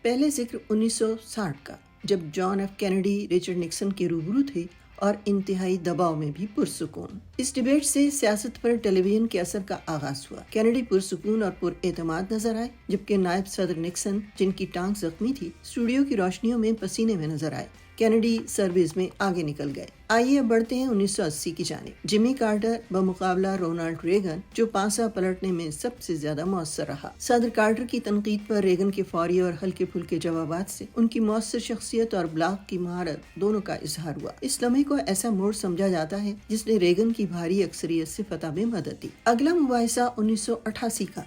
پہلے ذکر 1960 کا، جب John F Kennedy Richard Nixon کے روبرو تھے اور انتہائی دباؤ میں بھی پرسکون۔ اس ڈیبیٹ سے سیاست پر ٹیلی ویژن کے اثر کا آغاز ہوا۔ کینیڈی پرسکون اور پر اعتماد نظر آئے، جبکہ نائب صدر نکسن، جن کی ٹانگ زخمی تھی، اسٹوڈیو کی روشنیوں میں پسینے میں نظر آئے۔ کینیڈی سروس میں آگے نکل گئے۔ آئیے اب بڑھتے ہیں 1980 کی جانب۔ جمی کارٹر بمقابلہ رونالڈ ریگن، جو پانسا پلٹنے میں سب سے زیادہ مؤثر رہا۔ صدر کارٹر کی تنقید پر ریگن کے فوری اور ہلکے پھلکے جوابات سے ان کی مؤثر شخصیت اور بلاغ کی مہارت دونوں کا اظہار ہوا۔ اس لمحے کو ایسا موڑ سمجھا جاتا ہے جس نے ریگن کی بھاری اکثریت سے فتح میں مدد دی۔ اگلا مباحثہ 1988 کا،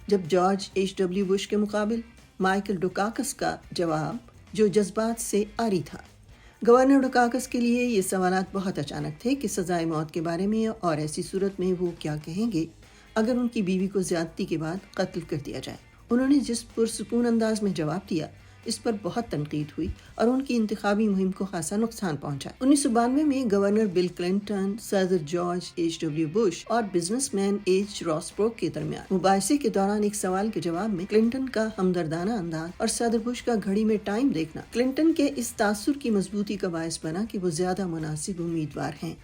جب جارج ایچ ڈبلیو بش کے مقابل مائیکل ڈوکاکس کا جواب جو جذبات سے عاری تھا۔ گورنر ڈوکاکس کے لیے یہ سوالات بہت اچانک تھے کہ سزائے موت کے بارے میں اور ایسی صورت میں وہ کیا کہیں گے اگر ان کی بیوی کو زیادتی کے بعد قتل کر دیا جائے۔ انہوں نے جس پرسکون انداز میں جواب دیا، اس پر بہت تنقید ہوئی اور ان کی انتخابی مہم کو خاصا نقصان پہنچا۔ 1992 میں گورنر بل کلنٹن، صدر جارج ایچ ڈبلیو بش اور بزنس مین ایچ راس بروک کے درمیان مباحثے کے دوران ایک سوال کے جواب میں کلنٹن کا ہمدردانہ انداز اور صدر بش کا گھڑی میں ٹائم دیکھنا کلنٹن کے اس تاثر کی مضبوطی کا باعث بنا کہ وہ زیادہ مناسب امیدوار ہیں۔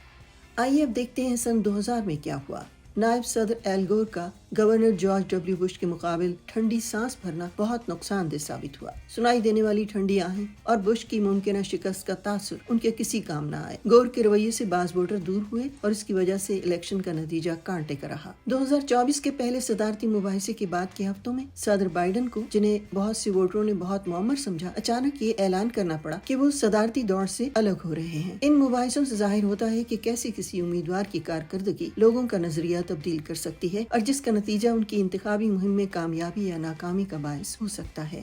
آئیے اب دیکھتے ہیں سن 2000 میں کیا ہوا۔ نائب صدر ایل گور کا گورنر جارج ڈبلیو بش کے مقابل ٹھنڈی سانس بھرنا بہت نقصان دہ ثابت ہوا۔ سنائی دینے والی ٹھنڈی آہیں اور بش کی ممکنہ شکست کا تاثر ان کے کسی کام نہ آئے۔ گور کے رویے سے بعض ووٹر دور ہوئے اور اس کی وجہ سے الیکشن کا نتیجہ کانٹے کا رہا۔ 2024 کے پہلے صدارتی مباحثے کے بعد کے ہفتوں میں صدر بائیڈن کو، جنہیں بہت سے ووٹروں نے بہت معمر سمجھا، اچانک یہ اعلان کرنا پڑا کہ وہ صدارتی دوڑ سے الگ ہو رہے ہیں۔ ان مباحثوں سے ظاہر ہوتا ہے کہ کیسے کسی امیدوار کی کارکردگی لوگوں کا نظریہ تبدیل کر سکتی ہے اور جس کا نتیجہ ان کی انتخابی مہم میں کامیابی یا ناکامی کا باعث ہو سکتا ہے۔